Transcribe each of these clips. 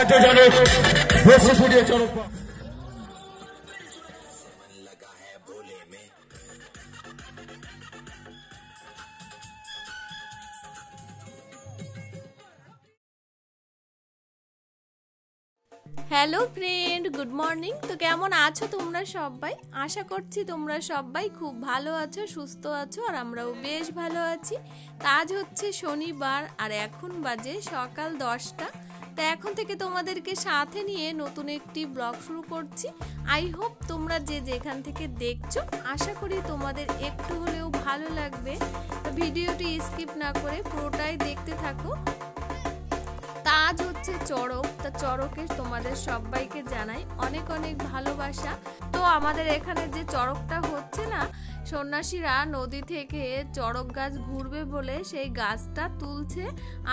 রাজ্যজনক বসে ফুটিয়ে Charak hello friend, good morning. তো কেমন আছো তোমরা সবাই? আশা করছি তোমরা সবাই খুব ভালো আছো, সুস্থ আছো, আর আমরাও বেশ ভালো আছি। তা আজ হচ্ছে শনিবার আর এখন বাজে সকাল 10টা। তা এখন থেকে তোমাদেরকে সাথে নিয়ে নতুন একটি ব্লগ শুরু করছি। আই হোপ তোমরা যে যেখান থেকে দেখছো, আশা করি তোমাদের একটু হলেও ভালো লাগবে। তো ভিডিওটি স্কিপ না করে পুরোটাই দেখতে থাকো। আজ হচ্ছে চড়ক। তা চড়কে তোমাদের সবাইকে জানাই অনেক অনেক ভালোবাসা। তো আমাদের এখানে যে চড়কটা হচ্ছে না, সন্ন্যাসীরা নদী থেকে চড়ক গাছ ঘুরবে বলে সেই গাছটা তুলছে।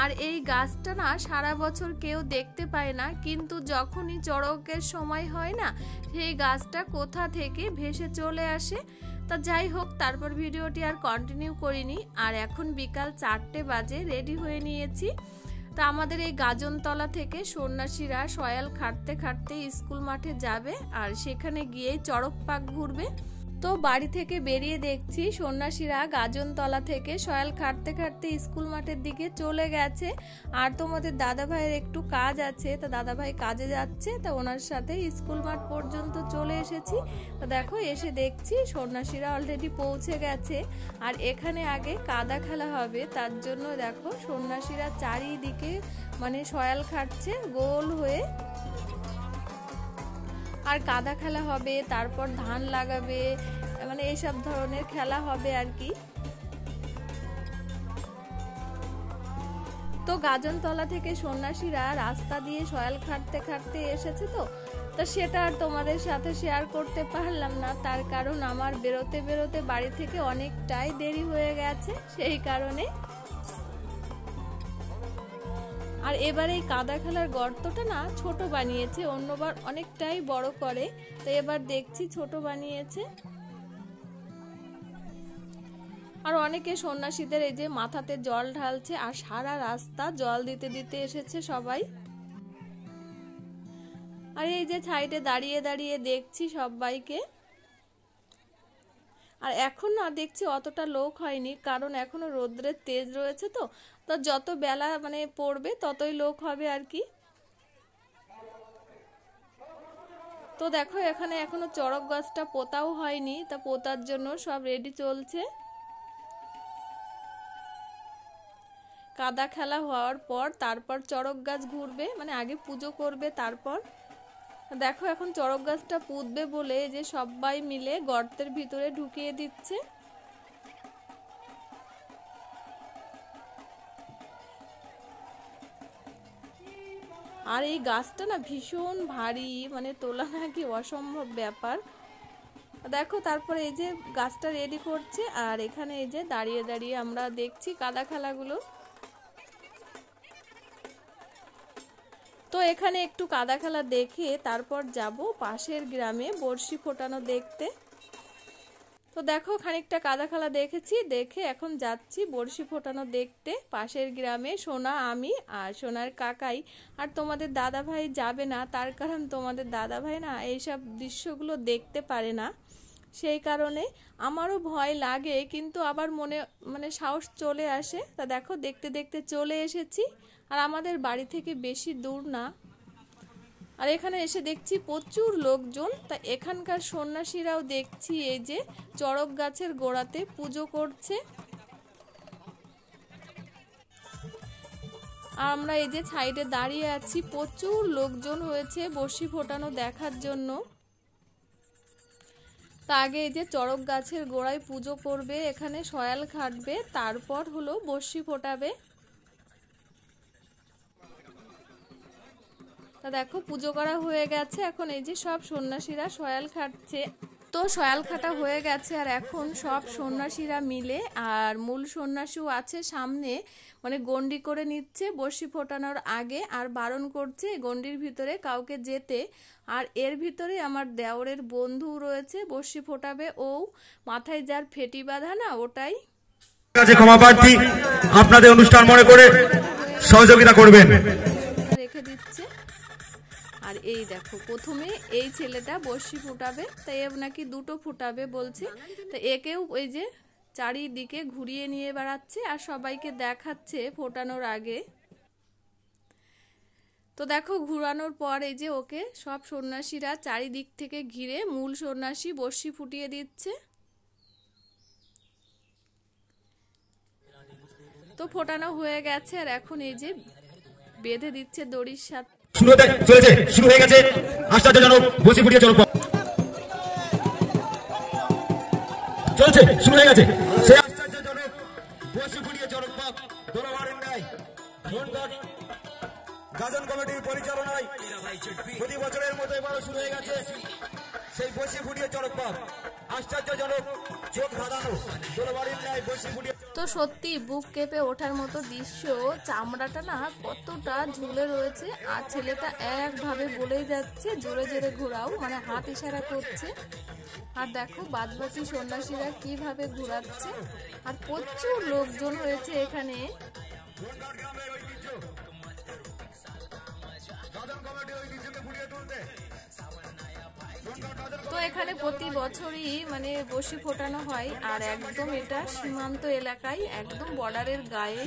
আর এই গাছটা না সারা বছর কেউ দেখতে পায় না, কিন্তু যখনই চড়কের সময় হয় না, সেই গাছটা কোথা থেকে ভেসে চলে আসে। তা যাই হোক, তারপর ভিডিওটি আর কন্টিনিউ করিনি। আর এখন বিকাল 4টে বাজে, রেডি হয়ে নিয়েছি। তা আমাদের এই গাজনতলা থেকে সন্ন্যাসীরা সয়াল খাটতে খাটতে স্কুল মাঠে যাবে, আর সেখানে গিয়ে চড়ক পাক ঘুরবে। তো বাড়ি থেকে বেরিয়ে দেখছি সন্ন্যাসীরা গাজনতলা থেকে সয়াল খাটতে খাটতে স্কুল মাঠের দিকে চলে গেছে। আর তোমাদের দাদা ভাইয়ের একটু কাজ আছে, তা দাদা ভাই কাজে যাচ্ছে। তা ওনার সাথে স্কুল মাঠ পর্যন্ত চলে এসেছি। তো দেখো, এসে দেখছি সন্ন্যাসীরা অলরেডি পৌঁছে গেছে। আর এখানে আগে কাদা খেলা হবে, তার জন্য দেখো সন্ন্যাসীরা চারিদিকে মানে সয়াল খাটছে গোল হয়ে। আর কাদা খেলা হবে, তারপর ধান লাগাবে, মানে এইসব ধরনের খেলা হবে আর কি। তো গাজনতলা থেকে সন্ন্যাসীরা রাস্তা দিয়ে সয়াল খাটতে খাটতে এসেছে। তো সেটা আর তোমাদের সাথে শেয়ার করতে পারলাম না, তার কারণ আমার বেরোতে বেরোতে বাড়ি থেকে অনেকটাই দেরি হয়ে গেছে, সেই কারণে। আর এবারে এই কাদা খেলার গর্তটা না ছোট বানিয়েছে, অন্যবার অনেকটাই বড় করে। তো এবার দেখছি ছোট বানিয়েছে। আর অনেকে সন্ন্যাসীদের এই যে মাথাতে জল ঢালছে, আর সারা রাস্তা জল দিতে দিতে এসেছে সবাই। আর এই যে সাইডে দাঁড়িয়ে দাঁড়িয়ে দেখছি সবাইকে। আর এখন না দেখছি অতটা লোক হয়নি, কারণ এখনো রোদ্রের তেজ রয়েছে। তো যত বেলা মানে পড়বে ততই লোক হবে আর কি। তো দেখো, এখানে এখনো চড়ক গাছটা পোতাও হয়নি, তা পোতার জন্য সব রেডি চলছে। কাদা খেলা হওয়ার পর তারপর চড়ক গাছ ঘুরবে, মানে আগে পুজো করবে। তারপর দেখো এখন চড়ক গাছটা পুঁতবে বলে যে সবাই মিলে গর্তের ভিতরে ঢুকিয়ে দিচ্ছে। আর এই গাছটা না ভীষণ ভারী, মানে তোলা নাকি অসম্ভব ব্যাপার। দেখো তারপরে এই যে গাছটা রেডি করছে, আর এখানে এই যে দাঁড়িয়ে দাঁড়িয়ে আমরা দেখছি কাদা খেলাগুলো। তো এখানে একটু কাদা খেলা দেখে তারপর যাব পাশের গ্রামে বড়শি ফোটানো দেখতে। তো দেখো খানিকটা কাদা খেলা দেখেছি, দেখে এখন যাচ্ছি বড়শি ফোটানো দেখতে পাশের গ্রামে। সোনা, আমি আর সোনার কাকাই। আর তোমাদের দাদা ভাই যাবে না, তার কারণ তোমাদের দাদা ভাই না এইসব দৃশ্যগুলো দেখতে পারে না, সেই কারণে আমারও ভয় লাগে, কিন্তু আবার মনে মানে সাহস চলে আসে। তা দেখো দেখতে দেখতে চলে এসেছি। আর আমাদের বাড়ি থেকে বেশি দূর না। আর এখানে এসে দেখছি প্রচুর লোকজন। তা এখানকার সন্ন্যাসীরাও দেখছি এই যে চড়ক গাছের গোড়াতে পুজো করছে। আর আমরা এই যে সাইডে দাঁড়িয়ে আছি, প্রচুর লোকজন হয়েছে বড়শি ফোটানো দেখার জন্য। তা আগে এই যে চড়ক গাছের গোড়ায় পুজো করবে, এখানে সয়াল খাটবে, তারপর হলো বড়শি ফোটাবে। তা দেখো পুজো করা হয়ে গেছে, এখন এই যে সব সন্ন্যাসীরা সয়াল খাটছে। তো সয়াল খাটা হয়ে গেছে, আর এখন সব সন্ন্যাসীরা মিলে, আর মূল সন্ন্যাসীও আছে সামনে, মানে গন্ডি করে নিচ্ছে বড়শি ফোটানোর আগে, আর বারণ করছে গন্ডির ভিতরে কাউকে যেতে। আর এর ভিতরে আমার দেওরের বন্ধু রয়েছে, বড়শি ফোটাবে। ও মাথায় যার ফেটি বাঁধা না, ওটাই। ক্ষমা প্রার্থী, আপনাদের অনুষ্ঠান মনে করে সহযোগিতা করবেন। রেখে দিচ্ছে। এই দেখো প্রথমে এই ছেলেটা বর্ষি ফুটাবে, তাই নাকি দুটো ফুটাবে বলছে। তো একেও ওই যে চারিদিকে ঘুরিয়ে নিয়ে বেড়াচ্ছে আর সবাইকে দেখাচ্ছে ফোটানোর আগে। তো দেখো ঘুরানোর পর এই যে ওকে সব সন্ন্যাসীরা চারিদিক থেকে ঘিরে মূল সন্ন্যাসী বর্ষি ফুটিয়ে দিচ্ছে। তো ফোটানো হয়ে গেছে আর এখন এই যে বেঁধে দিচ্ছে দড়ির সাথে। শুরু হয়ে গেছে আশ্চর্যজনক বসে ফুটিয়ে চলো চলছে, শুরু হয়ে গেছে সেই আশ্চর্যজনক বসে ফুটিয়ে চড়ক পথ দোলাবাড়ির ন্যায় গাজন কমিটির পরিচালনায় প্রতি বছরের মতো এবারও শুরু হয়ে গেছে সেই বসে ফুটিয়ে চড়ক পথ আশ্চর্যজনক চোখ ধাঁধানো দোলাবাড়ির ন্যায় বসে ফুটিয়ে। তো সত্যি বুক কেঁপে ওঠার মতো দৃশ্য। চামড়াটা না কতটা ঝুলে রয়েছে আর ছেলেটা একভাবে বলেই যাচ্ছে জোরে জোরে ঘোরাও, মানে হাত ইশারা করছে। আর দেখো বাদবাকি সন্ন্যাসীরা কিভাবে ঘোরাচ্ছে আর প্রচুর লোকজন হয়েছে এখানে। তো এখানে প্রতি বছরই মানে বসি ফোটানো হয় আর একদম এটা সীমান্ত এলাকায়, একদম বর্ডারের গায়ে।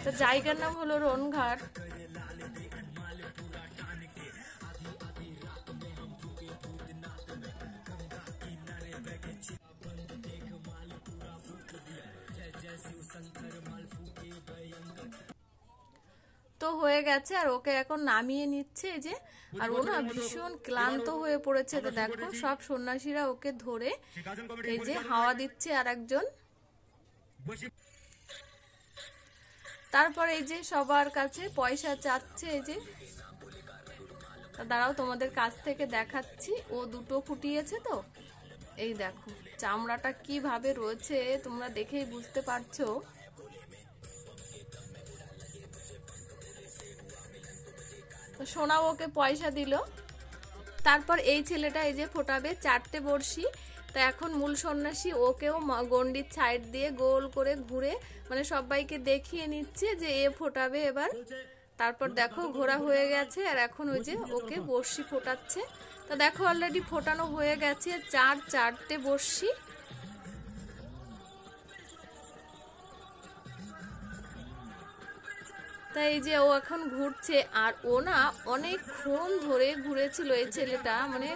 তো জায়গার নাম হলো রনঘাট। তো হয়ে গেছে আর ওকে এখন নামিয়ে নিচ্ছে এই যে। আর ও না ভীষণ ক্লান্ত হয়ে পড়েছে। তো দেখো সব সন্ন্যাসীরা ওকে ধরে এই যে হাওয়া দিচ্ছে আর একজন। তারপর এই যে সবার কাছে পয়সা চাচ্ছে এই যে। দাঁড়াও তোমাদের কাছ থেকে দেখাচ্ছি, ও দুটো ফুটিয়েছে। তো এই দেখো চামড়াটা কিভাবে রয়েছে তোমরা দেখেই বুঝতে পারছো। সোনা ওকে পয়সা দিল। তারপর এই ছেলেটা এই যে ফোটাবে 4টে বড়শি। তো এখন মূল সন্ন্যাসী ওকেও গন্ডির সাইড দিয়ে গোল করে ঘুরে মানে সবাইকে দেখিয়ে নিচ্ছে যে এ ফোটাবে এবার। তারপর দেখো ঘোরা হয়ে গেছে আর এখন ওই যে ওকে বড়শি ফোটাচ্ছে। তো দেখো অলরেডি ফোটানো হয়ে গেছে 4টে বড়শি। তাই এই যে ও এখন ঘুরছে আর ও না অনেকক্ষণ ধরে ঘুরেছিল এই ছেলেটা, মানে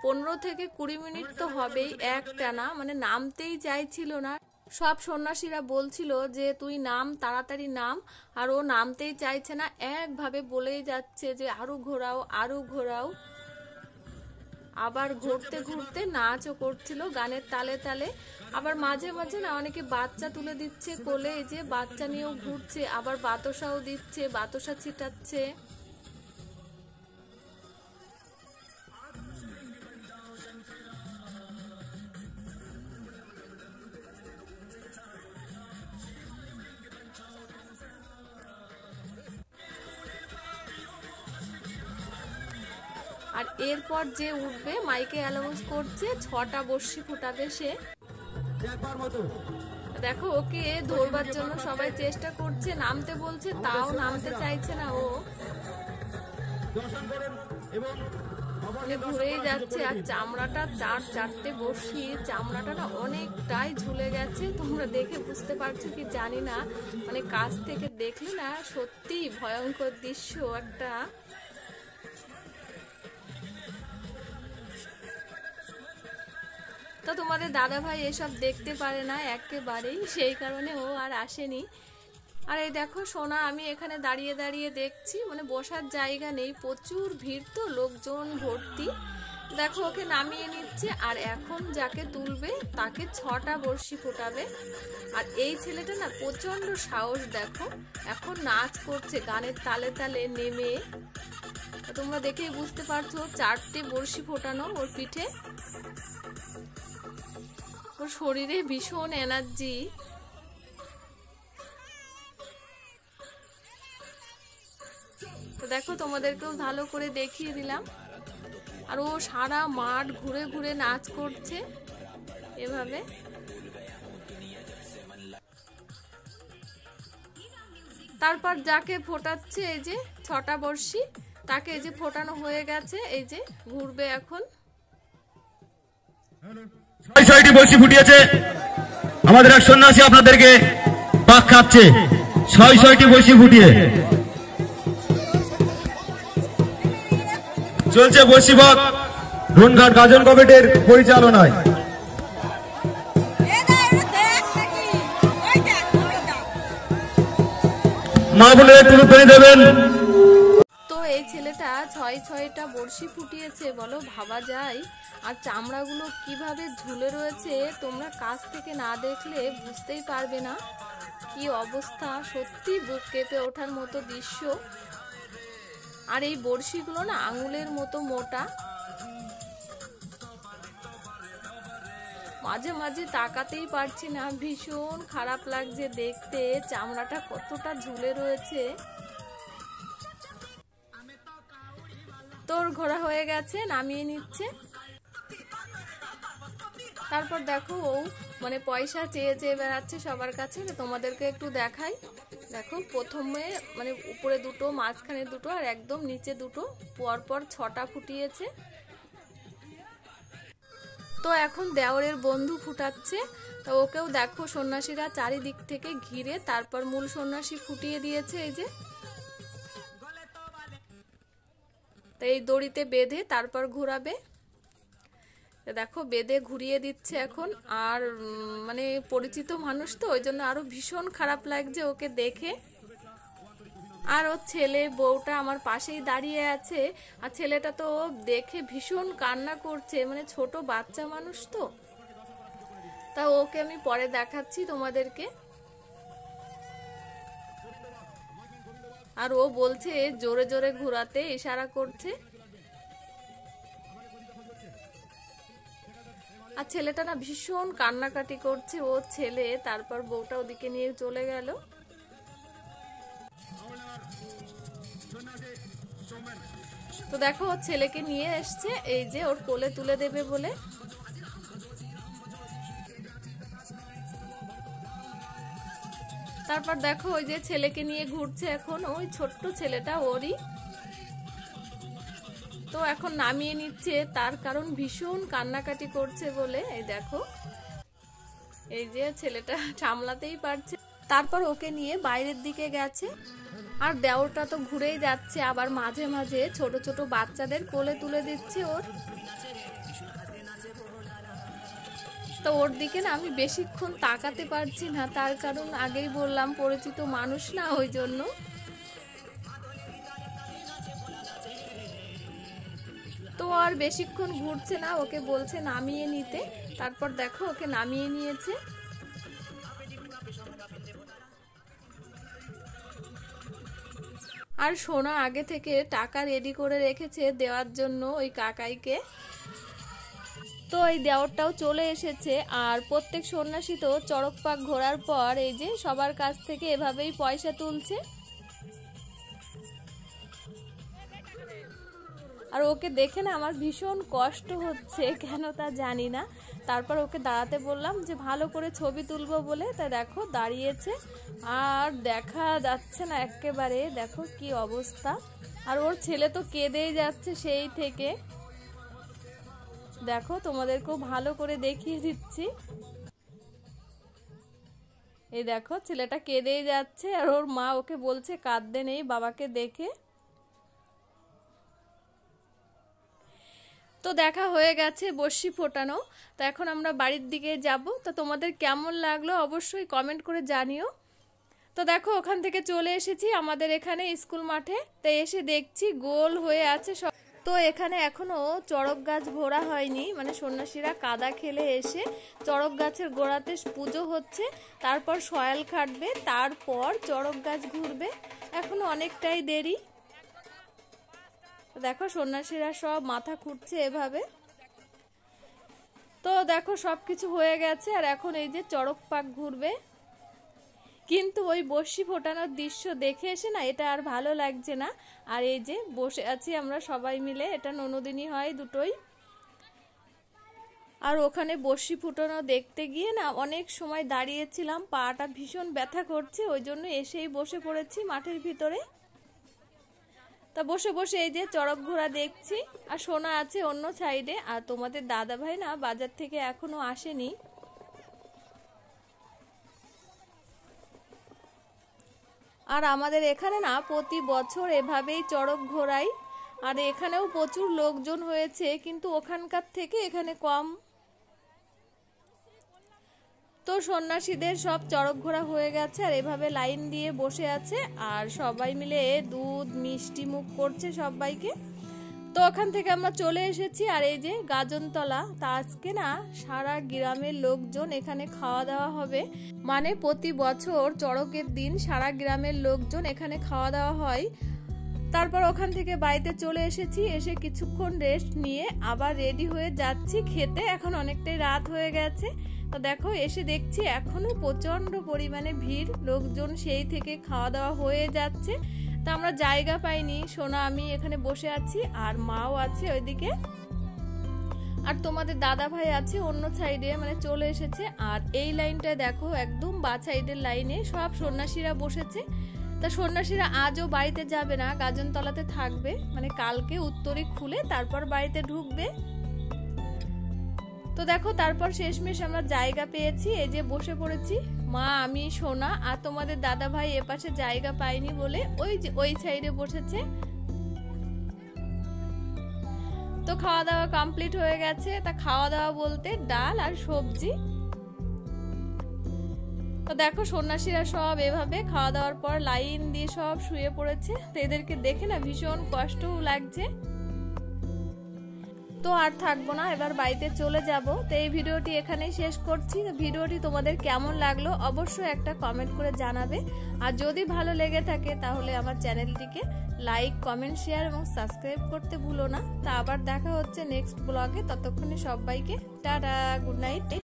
15 থেকে 20 মিনিট তো হবেই একটানা, মানে নামতেই চাইছিল না। সব সন্ন্যাসীরা বলছিল যে তুই নাম, তাড়াতাড়ি নাম, আর ও নামতেই চাইছে না, একভাবে বলেই যাচ্ছে যে আরো ঘোরাও আরো ঘোরাও। আবার ঘুরতে ঘুরতে নাচও করছিল গানের তালে তালে। আবার মাঝে মাঝে না অনেকে বাচ্চা তুলে দিচ্ছে কোলে, এই যে বাচ্চা নিয়েও ঘুরছে, আবার বাতাসাও দিচ্ছে, বাতাসা ছিটাচ্ছে। আর এরপর যে উঠবে মাইকে অ্যানাউন্স করছে 6টা বর্ষি ফুটাবে সে। দেখো ওকে ধরবার জন্য সবাই চেষ্টা করছে, নামতে বলছে তাও নামতে চাইছে না, ও ঘুরেই যাচ্ছে। আর চামড়াটা 4টে বর্ষি, চামড়াটা না অনেকটাই ঝুলে গেছে। তোমরা দেখে বুঝতে পারছো কি জানি না, মানে কাছ থেকে দেখলে না সত্যি ভয়ঙ্কর দৃশ্য একটা। তো তোমাদের দাদা ভাই এসব দেখতে পারে না একেবারেই, সেই কারণে ও আর আসেনি। আর এই দেখো সোনা আমি এখানে দাঁড়িয়ে দাঁড়িয়ে দেখছি, মানে বসার জায়গা নেই, প্রচুর ভিড়, তো লোকজন ভর্তি। দেখো ওকে নামিয়ে নিচ্ছে আর এখন যাকে তুলবে তাকে 6টা বর্ষি ফোটাবে। আর এই ছেলেটা না প্রচন্ড সাহস, দেখো এখন নাচ করছে গানের তালে তালে নেমে। তোমরা দেখেই বুঝতে পারছো 4টে বর্ষি ফোটানো ওর পিঠে, ওর শরীরে ভীষণ এনার্জি। তো দেখো তোমাদেরকেও ভালো করে দেখিয়ে দিলাম। আর ও সারা মাঠ ঘুরে ঘুরে নাচ করছে এভাবে। তারপর যাকে ফোটাচ্ছে এই যে 6টা বর্ষি, তাকে এই যে ফোটানো হয়ে গেছে, এই যে ঘুরবে এখন। 6টি বড়শি ফুটিয়েছে আমাদের এক সন্ন্যাসী, আপনাদেরকে পাক খাচ্ছে 6টি বড়শি ফুটিয়ে। চলছে বড়শি ভাগ ধনঘাট গাজন কমিটির পরিচালনায়। মা বলে একটু পেয়ে দেবেন। তো এই ছেলেটা 6টা বড়শি ফুটিয়েছে, বলো ভাবা যায়। আর চামড়াগুলো কিভাবে ঝুলে রয়েছে তোমরা কাছ থেকে না দেখলে বুঝতেই পারবে না কি অবস্থা। সত্যি বুক কেঁপে ওঠার মতো দৃশ্য। আর এই বড়শিগুলো না আঙুলের মতো মোটা। মাঝে মাঝে তাকাতেই পারছি না, ভীষণ খারাপ লাগছে দেখতে চামড়াটা কতটা ঝুলে রয়েছে। তোর ঘোরা হয়ে গেছে, নামিয়ে নিচ্ছে। তারপর দেখো ও মানে পয়সা চেয়ে চেয়ে বেড়াচ্ছে সবার কাছে। তোমাদেরকে একটু দেখাই। দেখো প্রথমে মানে উপরে দুটো, মাঝখানে দুটো আর একদম নিচে দুটো, পরপর 6টা ফুটিয়েছে। তো এখন দেওরের বন্ধু ফুটাচ্ছে। তো ওকেও দেখো সন্ন্যাসীরা চারিদিক থেকে ঘিরে তারপর মূল সন্ন্যাসী ফুটিয়ে দিয়েছে। এই যে তো এই দড়িতে বেঁধে তারপর ঘোরাবে। দেখো বেঁধে ঘুরিয়ে দিচ্ছে এখন। আর মানে পরিচিত মানুষ তো ওই জন্য আরো ভীষণ খারাপ লাগছে ওকে দেখে। আর ওর ছেলে বউটা আমার পাশেই দাঁড়িয়ে আছে। আর ছেলেটা তো দেখে ভীষণ কান্না করছে, মানে ছোট বাচ্চা মানুষ তো। তা ওকে আমি পরে দেখাচ্ছি তোমাদেরকে। আর ও বলছে জোরে জোরে ঘোরাতে, ইশারা করছে। আর ছেলেটা না ভীষণ কান্নাকাটি করছে, ও ছেলে। তারপর বউটা ওদিকে নিয়ে চলে গেল। তো দেখো ওর ছেলেকে নিয়ে এসছে, এই যে ওর কোলে তুলে দেবে বলে। তারপর দেখো ওই যে ছেলেকে নিয়ে ঘুরছে এখন, ওই ছোট্ট ছেলেটা ওরই। তো এখন নামিয়ে নিচ্ছে, তার কারণ ভীষণ কান্নাকাটি করছে বলে। এই দেখো এই যে ছেলেটা সামলাতেই পারছে। তারপর ওকে নিয়ে বাইরের দিকে গেছে। আর দেওরটা তো ঘুরেই যাচ্ছে, আবার মাঝে মাঝে ছোট ছোট বাচ্চাদের কোলে তুলে দিচ্ছে ওর। তো ওর দিকে না আমি বেশিক্ষণ তাকাতে পারছি না, তার কারণ আগেই বললাম পরিচিত মানুষ না, ওই জন্য। তো আর বেশিক্ষণ ঘুরছে না, ওকে বলছে নামিয়ে নিতে। তারপর দেখো ওকে নামিয়ে নিয়েছে। আর সোনা আগে থেকে টাকা রেডি করে রেখেছে দেওয়ার জন্য ওই কাকাইকে। তো এই দেওরটাও চলে এসেছে। আর প্রত্যেক সন্ন্যাসী তো চড়ক পাক ঘোরার পর এই যে সবার কাছ থেকে এভাবেই পয়সা তুলছে। আর ওকে দেখে না আমার ভীষণ কষ্ট হচ্ছে, কেন তা জানি না। তারপর ওকে দাঁড়াতে বললাম যে ভালো করে ছবি তুলবো বলে। তা দেখো দাঁড়িয়েছে, আর দেখা যাচ্ছে না একেবারে, দেখো কি অবস্থা। আর ওর ছেলে তো কেঁদেই যাচ্ছে সেই থেকে। দেখো তোমাদেরকেও ভালো করে দেখিয়ে দিচ্ছি। এই দেখো ছেলেটা কেঁদেই যাচ্ছে, আর ওর মা ওকে বলছে কাঁদতে নেই বাবাকে দেখে। তো দেখা হয়ে গেছে বড়শি ফোটানো। তো এখন আমরা বাড়ির দিকে যাব। তো তোমাদের কেমন লাগলো অবশ্যই কমেন্ট করে জানিও। তো দেখো ওখান থেকে চলে এসেছি আমাদের এখানে স্কুল মাঠে। তো এসে দেখছি গোল হয়ে আছে সব। তো এখানে এখনো চড়ক গাছ ভরা হয়নি, মানে সন্ন্যাসীরা কাদা খেলে এসে চড়ক গাছের গোড়াতে পুজো হচ্ছে, তারপর সয়াল কাটবে, তারপর চড়ক গাছ ঘুরবে। এখনো অনেকটাই দেরি। দেখো সন্ন্যাসীরা সব মাথা খুঁটছে এভাবে। তো দেখো সবকিছু হয়ে গেছে, আর এখন এই যে চড়ক পাক ঘুরবে। কিন্তু ওই বড়শি ফোটানোর দৃশ্য দেখে এসে না এটা আর ভালো লাগছে না। আর এই যে বসে আছি আমরা সবাই মিলে, এটা ননদিনী হয় দুটোই। আর ওখানে বড়শি ফুটানো দেখতে গিয়ে না অনেক সময় দাঁড়িয়েছিলাম, পাটা ভীষণ ব্যথা করছে, ওই জন্য এসেই বসে পড়েছি মাঠের ভিতরে। তা বসে বসে এই যে চড়ক ঘোড়া দেখছি, আর সোনা আছে অন্য সাইডে, আর তোমাদের দাদা ভাই না বাজার থেকে এখনো আসেনি। আর আমাদের এখানে না প্রতি বছর এভাবেই চড়ক ঘোরাই, আর এখানেও প্রচুর লোকজন হয়েছে, কিন্তু ওখানকার থেকে এখানে কম। তো সন্ন্যাসীদের সব চড়ক ঘোরা হয়ে গেছে, আর এভাবে লাইন দিয়ে বসে আছে, আর সবাই মিলে দুধ মিষ্টি মুখ করছে সবাইকে। তো ওখান থেকে আমরা চলে এসেছি, আর এই যে গাজনতলা, তা আজকে না সারা গ্রামের লোকজন এখানে খাওয়া দাওয়া হবে। মানে প্রতি বছর চড়কের দিন সারা গ্রামের লোকজন এখানে খাওয়া দাওয়া হয়। তারপর ওখান থেকে বাড়িতে চলে এসেছি, এসে কিছুক্ষণ রেস্ট নিয়ে আবার রেডি হয়ে যাচ্ছি খেতে। এখন অনেকটাই রাত হয়ে গেছে। তো দেখো এসে দেখছি এখনো প্রচন্ড পরিমাণে ভিড়, লোকজন সেই থেকে খাওয়া দাওয়া হয়ে যাচ্ছে। তা আমরা জায়গা পাইনি, সোনা আমি এখানে বসে আছি, আর মাও আছে ওইদিকে, আর তোমাদের দাদা ভাই আছে অন্য সাইডে, মানে চলে এসেছে। আর এই লাইনটায় দেখো একদম বা সাইডের লাইনে সব সন্ন্যাসীরা বসেছে। তা সন্ন্যাসীরা আজও বাড়িতে যাবে না, গাজনতলাতে থাকবে, মানে কালকে উত্তরী খুলে তারপর বাড়িতে ঢুকবে। তো দেখো তারপর শেষমেশ আমরা জায়গা পেয়েছি, এই যে বসে পড়েছি মা, আমি, সোনা, আর তোমাদের দাদা ভাই এপাশে জায়গা পাইনি বলে ওই যে ওই সাইডে বসেছে। তো খাওয়া দাওয়া কমপ্লিট হয়ে গেছে। তা খাওয়া দাওয়া বলতে ডাল আর সবজি। তো দেখো সন্ন্যাসীরা সব এভাবে খাওয়া দাওয়ার পর লাইন দিয়ে সব শুয়ে পড়েছে। তো এদেরকে দেখে না ভীষণ কষ্টও লাগছে। তো আর থাকবো না, এবার বাড়িতে চলে যাব। তো এই ভিডিওটি এখানেই শেষ করছি। তো ভিডিওটি তোমাদের কেমন লাগলো অবশ্যই একটা কমেন্ট করে জানাবে, আর যদি ভালো লেগে থাকে তাহলে আমার চ্যানেলটিকে লাইক, কমেন্ট, শেয়ার এবং সাবস্ক্রাইব করতে ভুলো না। তা আবার দেখা হচ্ছে নেক্সট ব্লগে, ততক্ষণে সবাইকে টাটা, গুড নাইট।